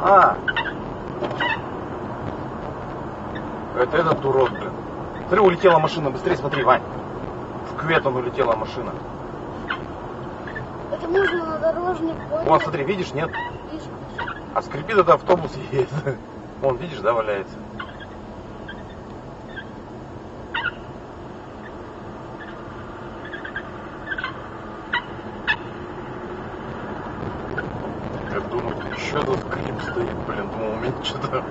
А! Это этот урод, блин. Смотри, улетела машина. Быстрее смотри, Вань. В кювет он улетела машина. Это можно на дорожник. Вон, смотри, видишь, нет? Вижу. А скрипит это автобус едет. Вон, видишь, да, валяется. Я думаю, еще тут скрип стоит, блин, думал, у меня что-то